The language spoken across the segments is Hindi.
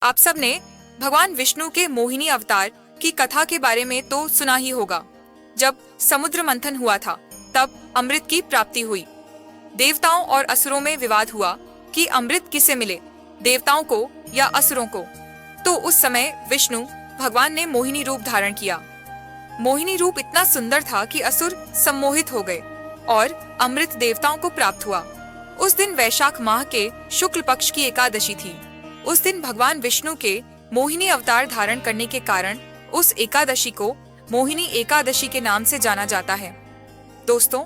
आप सबने भगवान विष्णु के मोहिनी अवतार की कथा के बारे में तो सुना ही होगा। जब समुद्र मंथन हुआ था तब अमृत की प्राप्ति हुई। देवताओं और असुरों में विवाद हुआ कि अमृत किसे मिले, देवताओं को या असुरों को। तो उस समय विष्णु भगवान ने मोहिनी रूप धारण किया। मोहिनी रूप इतना सुंदर था कि असुर सम्मोहित हो गए और अमृत देवताओं को प्राप्त हुआ। उस दिन वैशाख माह के शुक्ल पक्ष की एकादशी थी। उस दिन भगवान विष्णु के मोहिनी अवतार धारण करने के कारण उस एकादशी को मोहिनी एकादशी के नाम से जाना जाता है। दोस्तों,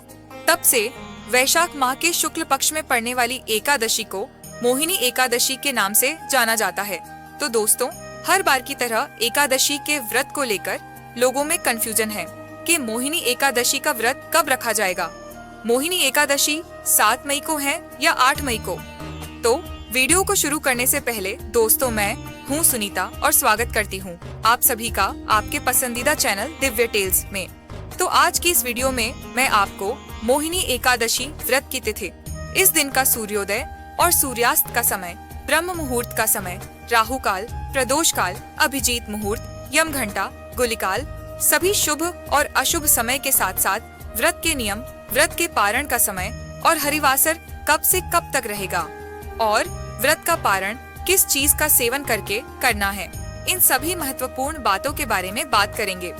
तब से वैशाख माह के शुक्ल पक्ष में पड़ने वाली एकादशी को मोहिनी एकादशी के नाम से जाना जाता है। तो दोस्तों, हर बार की तरह एकादशी के व्रत को लेकर लोगों में कंफ्यूजन है कि मोहिनी एकादशी का व्रत कब रखा जाएगा। मोहिनी एकादशी 7 मई को है या 8 मई को। तो वीडियो को शुरू करने से पहले दोस्तों, मैं हूँ सुनीता और स्वागत करती हूँ आप सभी का आपके पसंदीदा चैनल दिव्य टेल्स में। तो आज की इस वीडियो में मैं आपको मोहिनी एकादशी व्रत की तिथि, इस दिन का सूर्योदय और सूर्यास्त का समय, ब्रह्म मुहूर्त का समय, राहु काल, प्रदोष काल, अभिजीत मुहूर्त, यम घंटा, गुलिकाल, सभी शुभ और अशुभ समय के साथ साथ व्रत के नियम, व्रत के पारण का समय और हरिवासर कब से कब तक रहेगा और व्रत का पारण किस चीज का सेवन करके करना है, इन सभी महत्वपूर्ण बातों के बारे में बात करेंगे।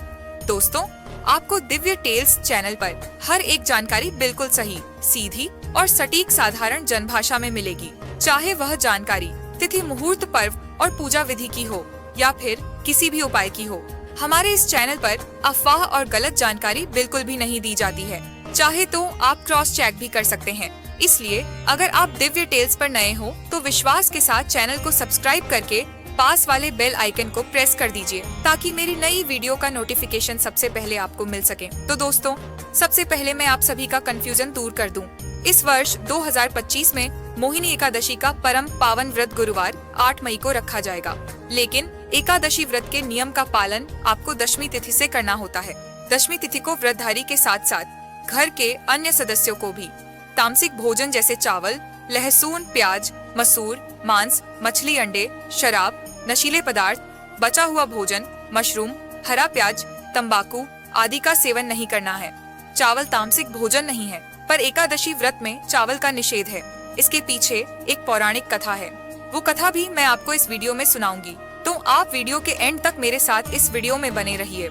दोस्तों, आपको दिव्य टेल्स चैनल पर हर एक जानकारी बिल्कुल सही, सीधी और सटीक साधारण जनभाषा में मिलेगी। चाहे वह जानकारी तिथि, मुहूर्त, पर्व और पूजा विधि की हो या फिर किसी भी उपाय की हो। हमारे इस चैनल पर अफवाह और गलत जानकारी बिल्कुल भी नहीं दी जाती है। चाहे तो आप क्रॉस चेक भी कर सकते हैं। इसलिए अगर आप दिव्य टेल्स पर नए हो तो विश्वास के साथ चैनल को सब्सक्राइब करके पास वाले बेल आइकन को प्रेस कर दीजिए ताकि मेरी नई वीडियो का नोटिफिकेशन सबसे पहले आपको मिल सके। तो दोस्तों, सबसे पहले मैं आप सभी का कंफ्यूजन दूर कर दूं। इस वर्ष 2025 में मोहिनी एकादशी का परम पावन व्रत गुरुवार 8 मई को रखा जाएगा, लेकिन एकादशी व्रत के नियम का पालन आपको दशमी तिथि से करना होता है। दशमी तिथि को व्रतधारी के साथ साथ घर के अन्य सदस्यों को भी तामसिक भोजन जैसे चावल, लहसुन, प्याज, मसूर, मांस, मछली, अंडे, शराब, नशीले पदार्थ, बचा हुआ भोजन, मशरूम, हरा प्याज, तंबाकू आदि का सेवन नहीं करना है। चावल तामसिक भोजन नहीं है, पर एकादशी व्रत में चावल का निषेध है। इसके पीछे एक पौराणिक कथा है। वो कथा भी मैं आपको इस वीडियो में सुनाऊंगी, तो आप वीडियो के एंड तक मेरे साथ इस वीडियो में बने रहिए।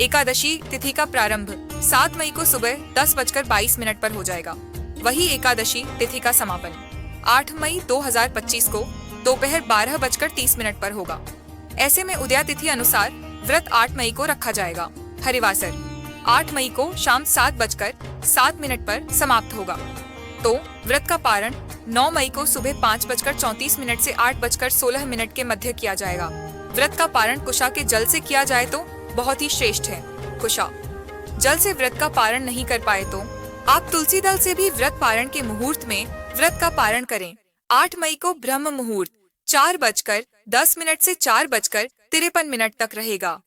एकादशी तिथि का प्रारंभ 7 मई को सुबह 10:22 पर हो जाएगा। वही एकादशी तिथि का समापन 8 मई 2025 को दोपहर 12:30 पर होगा। ऐसे में उदया तिथि अनुसार व्रत 8 मई को रखा जाएगा। हरिवासर 8 मई को शाम 7:07 पर समाप्त होगा। तो व्रत का पारण 9 मई को सुबह 5:34 से 8:16 के मध्य किया जाएगा। व्रत का पारण कुशा के जल से किया जाए तो बहुत ही श्रेष्ठ है। कुशा जल से व्रत का पारण नहीं कर पाए तो आप तुलसी दल से भी व्रत पारण के मुहूर्त में व्रत का पारण करें। 8 मई को ब्रह्म मुहूर्त 4:10 से 4:53 तक रहेगा।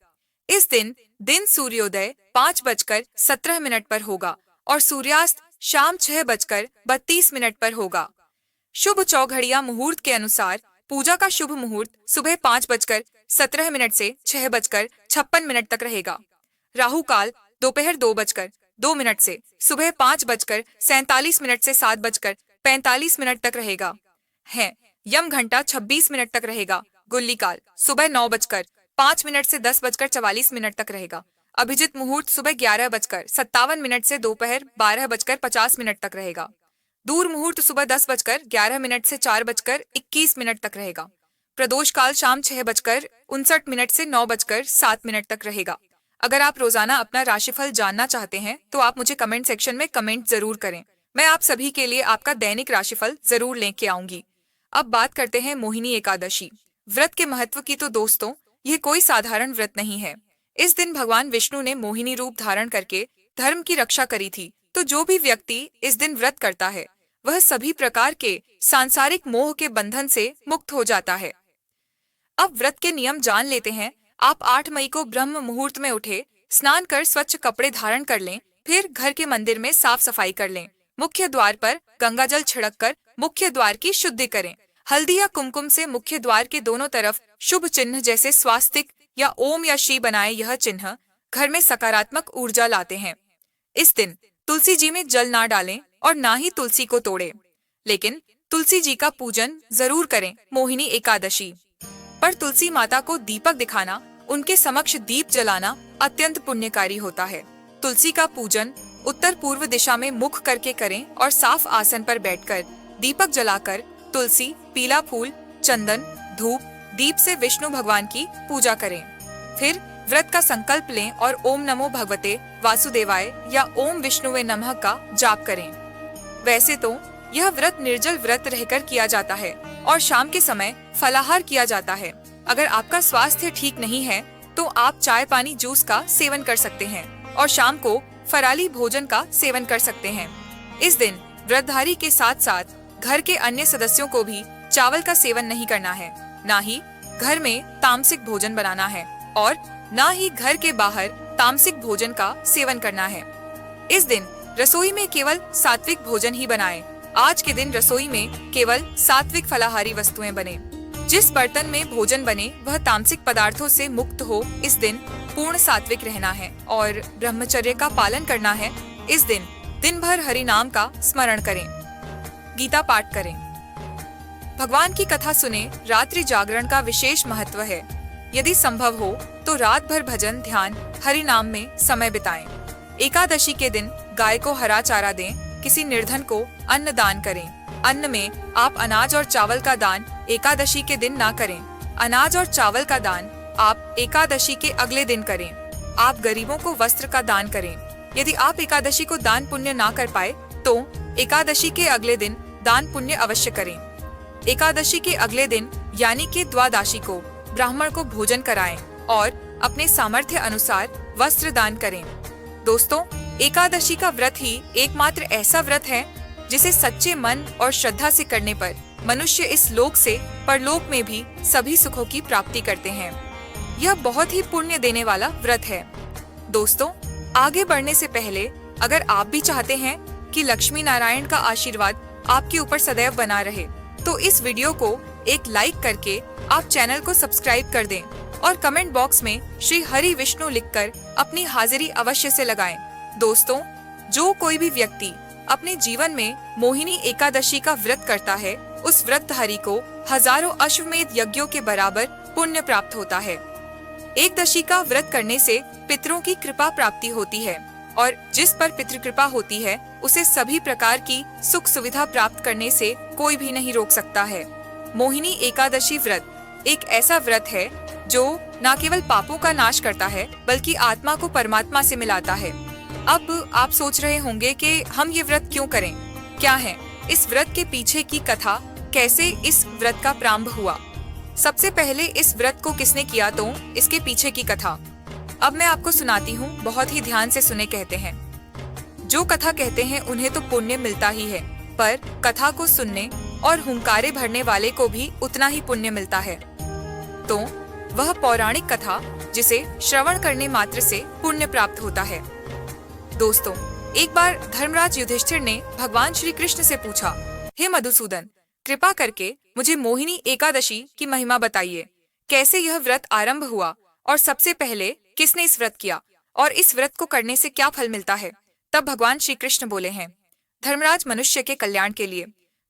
इस दिन सूर्योदय 5:17 पर होगा और सूर्यास्त शाम 6:32 पर होगा। शुभ चौघड़िया मुहूर्त के अनुसार पूजा का शुभ मुहूर्त सुबह 5:17 से 6:56 तक रहेगा। राहु काल दोपहर 2:02 से सुबह 5:47 से 7:45 तक रहेगा है। यम घंटा 26 मिनट तक रहेगा। गुल्ली काल सुबह 9:05 से 10:44 तक रहेगा। अभिजीत मुहूर्त सुबह 11:57 से दोपहर 12:50 तक रहेगा। दूर मुहूर्त सुबह 10:11 से 4:21 तक रहेगा। प्रदोष काल शाम 6:59 से 9:07 तक रहेगा। अगर आप रोजाना अपना राशिफल जानना चाहते हैं तो आप मुझे कमेंट सेक्शन में कमेंट जरूर करें। मैं आप सभी के लिए आपका दैनिक राशिफल जरूर लेके आऊंगी। अब बात करते हैं मोहिनी एकादशी व्रत के महत्व की। तो दोस्तों, यह कोई साधारण व्रत नहीं है। इस दिन भगवान विष्णु ने मोहिनी रूप धारण करके धर्म की रक्षा करी थी। तो जो भी व्यक्ति इस दिन व्रत करता है वह सभी प्रकार के सांसारिक मोह के बंधन से मुक्त हो जाता है। अब व्रत के नियम जान लेते हैं। आप 8 मई को ब्रह्म मुहूर्त में उठे, स्नान कर स्वच्छ कपड़े धारण कर लें, फिर घर के मंदिर में साफ सफाई कर लें। मुख्य द्वार पर गंगा जल छिड़क कर मुख्य द्वार की शुद्धि करें। हल्दी या कुमकुम से मुख्य द्वार के दोनों तरफ शुभ चिन्ह जैसे स्वास्तिक या ओम या श्री बनाए। यह चिन्ह घर में सकारात्मक ऊर्जा लाते हैं। इस दिन तुलसी जी में जल ना डालें और ना ही तुलसी को तोड़ें, लेकिन तुलसी जी का पूजन जरूर करें। मोहिनी एकादशी पर तुलसी माता को दीपक दिखाना, उनके समक्ष दीप जलाना अत्यंत पुण्यकारी होता है। तुलसी का पूजन उत्तर पूर्व दिशा में मुख करके करें और साफ आसन पर बैठकर दीपक जलाकर तुलसी, पीला फूल, चंदन, धूप, दीप से विष्णु भगवान की पूजा करें। फिर व्रत का संकल्प लें और ओम नमो भगवते वासुदेवाय या ओम विष्णुवे नमः का जाप करें। वैसे तो यह व्रत निर्जल व्रत रहकर किया जाता है और शाम के समय फलाहार किया जाता है। अगर आपका स्वास्थ्य ठीक नहीं है तो आप चाय, पानी, जूस का सेवन कर सकते हैं और शाम को फराली भोजन का सेवन कर सकते हैं। इस दिन व्रतधारी के साथ साथ घर के अन्य सदस्यों को भी चावल का सेवन नहीं करना है, ना ही घर में तामसिक भोजन बनाना है और ना ही घर के बाहर तामसिक भोजन का सेवन करना है। इस दिन रसोई में केवल सात्विक भोजन ही बनाएं। आज के दिन रसोई में केवल सात्विक फलाहारी वस्तुएं बने। जिस बर्तन में भोजन बने वह तामसिक पदार्थों से मुक्त हो। इस दिन पूर्ण सात्विक रहना है और ब्रह्मचर्य का पालन करना है। इस दिन दिन भर हरि नाम का स्मरण करें, गीता पाठ करें, भगवान की कथा सुने। रात्रि जागरण का विशेष महत्व है। यदि संभव हो तो रात भर भजन, ध्यान, हरि नाम में समय बिताएं। एकादशी के दिन गाय को हरा चारा दें। किसी निर्धन को अन्न दान करें। अन्न में आप अनाज और चावल का दान एकादशी के दिन ना करें। अनाज और चावल का दान आप एकादशी के अगले दिन करें। आप गरीबों को वस्त्र का दान करें। यदि आप एकादशी को दान पुण्य ना कर पाए तो एकादशी के अगले दिन दान पुण्य अवश्य करें। एकादशी के अगले दिन यानी कि द्वादशी को ब्राह्मण को भोजन कराएं और अपने सामर्थ्य अनुसार वस्त्र दान करें। दोस्तों, एकादशी का व्रत ही एकमात्र ऐसा व्रत है जिसे सच्चे मन और श्रद्धा से करने पर मनुष्य इस लोक से परलोक में भी सभी सुखों की प्राप्ति करते हैं। यह बहुत ही पुण्य देने वाला व्रत है। दोस्तों, आगे बढ़ने से पहले अगर आप भी चाहते हैं कि लक्ष्मी नारायण का आशीर्वाद आपके ऊपर सदैव बना रहे तो इस वीडियो को एक लाइक करके आप चैनल को सब्सक्राइब कर दें और कमेंट बॉक्स में श्री हरि विष्णु लिखकर अपनी हाजिरी अवश्य से लगाएं। दोस्तों, जो कोई भी व्यक्ति अपने जीवन में मोहिनी एकादशी का व्रत करता है उस व्रतधारी को हजारों अश्वमेध यज्ञों के बराबर पुण्य प्राप्त होता है। एकदशी का व्रत करने से पितरों की कृपा प्राप्ति होती है और जिस पर पितृ कृपा होती है उसे सभी प्रकार की सुख सुविधा प्राप्त करने से कोई भी नहीं रोक सकता है। मोहिनी एकादशी व्रत एक ऐसा व्रत है जो न केवल पापों का नाश करता है बल्कि आत्मा को परमात्मा से मिलाता है। अब आप सोच रहे होंगे कि हम ये व्रत क्यों करें, क्या है इस व्रत के पीछे की कथा, कैसे इस व्रत का प्रारंभ हुआ। सबसे पहले इस व्रत को किसने किया तो इसके पीछे की कथा अब मैं आपको सुनाती हूँ। बहुत ही ध्यान से सुने। कहते हैं जो कथा कहते हैं उन्हें तो पुण्य मिलता ही है, पर कथा को सुनने और हुंकारे भरने वाले को भी उतना ही पुण्य मिलता है। तो वह पौराणिक कथा जिसे श्रवण करने मात्र से पुण्य प्राप्त होता है। दोस्तों, एक बार धर्मराज युधिष्ठिर ने भगवान श्री कृष्ण से पूछा, हे मधुसूदन, कृपा करके मुझे मोहिनी एकादशी की महिमा बताइए। कैसे यह व्रत आरंभ हुआ और सबसे पहले किसने इस व्रत किया और इस व्रत को करने से क्या फल मिलता है। तब भगवान श्री कृष्ण बोले हैं, धर्मराज, मनुष्य के कल्याण के लिए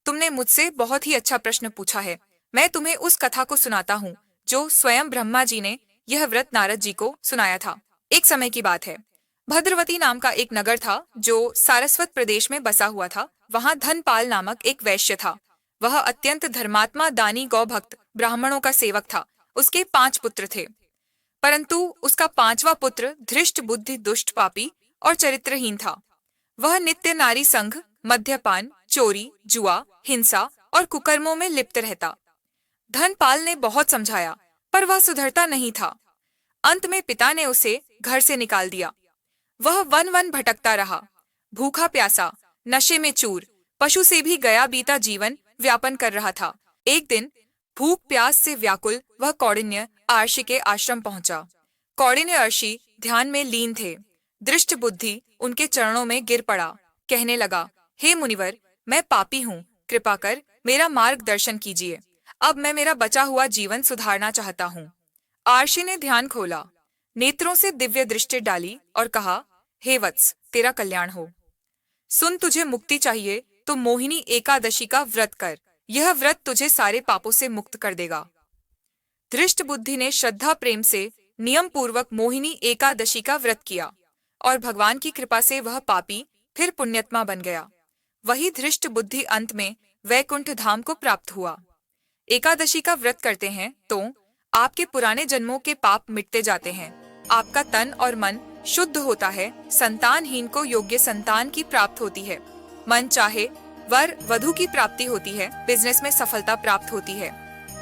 तुमने मुझसे बहुत ही अच्छा प्रश्न पूछा है। मैं तुम्हें उस कथा को सुनाता हूँ जो स्वयं ब्रह्मा जी ने यह व्रत नारद जी को सुनाया था। एक समय की बात है। भद्रवती नाम का एक नगर था जो सारस्वत प्रदेश में बसा हुआ था। वहाँ धनपाल नामक एक वैश्य था। वह अत्यंत धर्मात्मा, दानी, गौ भक्त, ब्राह्मणों का सेवक था। उसके 5 पुत्र थे, परंतु उसका 5वां पुत्र धृष्ट बुद्धि, दुष्ट, पापी और चरित्रहीन था। वह नित्य नारी संग, मद्यपान, चोरी, जुआ, हिंसा और कुकर्मों में लिप्त रहता। धनपाल ने बहुत समझाया पर वह सुधरता नहीं था। अंत में पिता ने उसे घर से निकाल दिया। वह वन वन भटकता रहा, भूखा प्यासा, नशे में चूर, पशु से भी गया बीता जीवन व्यापन कर रहा था। एक दिन भूख प्यास से व्याकुल वह कौंडिन्य आर्षि के आश्रम पहुंचा। कौंडिन्य अर्षि ध्यान में लीन थे। दृष्ट बुद्धि उनके चरणों में गिर पड़ा, कहने लगा, हे मुनिवर, मैं पापी हूँ, कृपा कर मेरा मार्गदर्शन कीजिए। अब मैं मेरा बचा हुआ जीवन सुधारना चाहता हूँ। आर्षि ने ध्यान खोला, नेत्रों से दिव्य दृष्टि डाली और कहा, हे वत्स, तेरा कल्याण हो। सुन, तुझे मुक्ति चाहिए तो मोहिनी एकादशी का व्रत कर। यह व्रत तुझे सारे पापों से मुक्त कर देगा। धृष्ट बुद्धि ने श्रद्धा प्रेम से नियम पूर्वक मोहिनी एकादशी का व्रत किया और भगवान की कृपा से वह पापी फिर पुण्यात्मा बन गया। वही धृष्ट बुद्धि अंत में वैकुंठ धाम को प्राप्त हुआ। एकादशी का व्रत करते हैं तो आपके पुराने जन्मों के पाप मिटते जाते हैं, आपका तन और मन शुद्ध होता है, संतानहीन को योग्य संतान की प्राप्त होती है, मन चाहे वर वधु की प्राप्ति होती है, बिजनेस में सफलता प्राप्त होती है।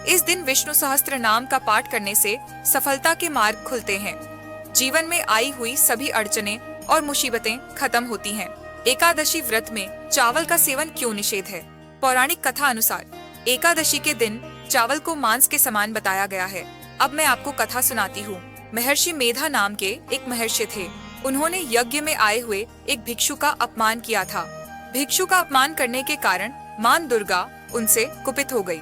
इस दिन विष्णु सहस्त्र नाम का पाठ करने से सफलता के मार्ग खुलते हैं। जीवन में आई हुई सभी अड़चनें और मुसीबतें खत्म होती हैं। एकादशी व्रत में चावल का सेवन क्यों निषेध है? पौराणिक कथा अनुसार एकादशी के दिन चावल को मांस के समान बताया गया है। अब मैं आपको कथा सुनाती हूँ। महर्षि मेधा नाम के एक महर्षि थे। उन्होंने यज्ञ में आए हुए एक भिक्षु का अपमान किया था। भिक्षु का अपमान करने के कारण मां दुर्गा उनसे कुपित हो गई,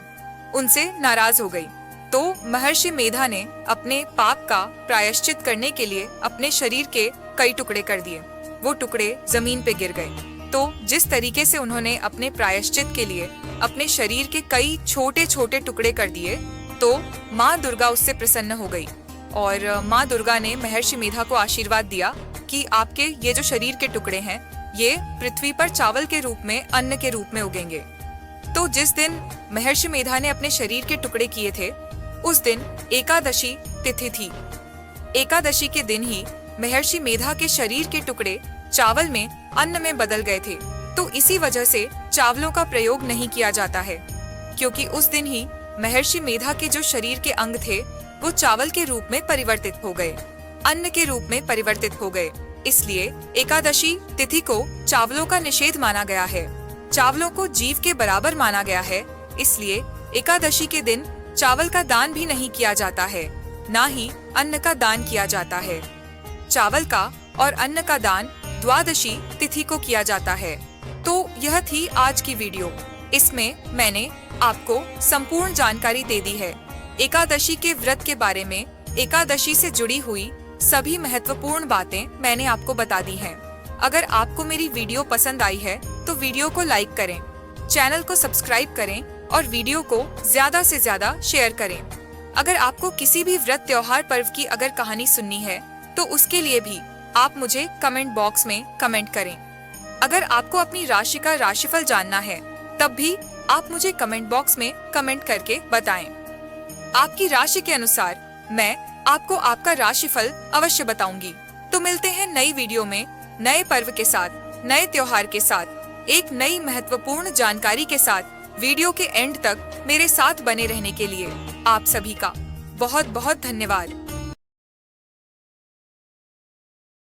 उनसे नाराज हो गई। तो महर्षि मेधा ने अपने पाप का प्रायश्चित करने के लिए अपने शरीर के कई टुकड़े कर दिए। वो टुकड़े जमीन पे गिर गए। तो जिस तरीके से उन्होंने अपने प्रायश्चित के लिए अपने शरीर के कई छोटे छोटे टुकड़े कर दिए, तो माँ दुर्गा उससे प्रसन्न हो गई और माँ दुर्गा ने महर्षि मेधा को आशीर्वाद दिया कि आपके ये जो शरीर के टुकड़े हैं, ये पृथ्वी पर चावल के रूप में, अन्न के रूप में उगेंगे। तो जिस दिन महर्षि मेधा ने अपने शरीर के टुकड़े किए थे, उस दिन एकादशी तिथि थी। एकादशी के दिन ही महर्षि मेधा के शरीर के टुकड़े चावल में, अन्न में बदल गए थे। तो इसी वजह से चावलों का प्रयोग नहीं किया जाता है, क्योंकि उस दिन ही महर्षि मेधा के जो शरीर के अंग थे वो चावल के रूप में परिवर्तित हो गए, अन्न के रूप में परिवर्तित हो गए। इसलिए एकादशी तिथि को चावलों का निषेध माना गया है। चावलों को जीव के बराबर माना गया है। इसलिए एकादशी के दिन चावल का दान भी नहीं किया जाता है, ना ही अन्न का दान किया जाता है। चावल का और अन्न का दान द्वादशी तिथि को किया जाता है। तो यह थी आज की वीडियो। इसमें मैंने आपको संपूर्ण जानकारी दे दी है एकादशी के व्रत के बारे में। एकादशी से जुड़ी हुई सभी महत्वपूर्ण बातें मैंने आपको बता दी हैं। अगर आपको मेरी वीडियो पसंद आई है तो वीडियो को लाइक करें, चैनल को सब्सक्राइब करें और वीडियो को ज्यादा से ज्यादा शेयर करें। अगर आपको किसी भी व्रत त्योहार पर्व की अगर कहानी सुननी है तो उसके लिए भी आप मुझे कमेंट बॉक्स में कमेंट करें। अगर आपको अपनी राशि का राशिफल जानना है तब भी आप मुझे कमेंट बॉक्स में कमेंट करके बताएं। आपकी राशि के अनुसार मैं आपको आपका राशिफल अवश्य बताऊंगी। तो मिलते हैं नई वीडियो में, नए पर्व के साथ, नए त्योहार के साथ, एक नई महत्वपूर्ण जानकारी के साथ। वीडियो के एंड तक मेरे साथ बने रहने के लिए आप सभी का बहुत बहुत धन्यवाद।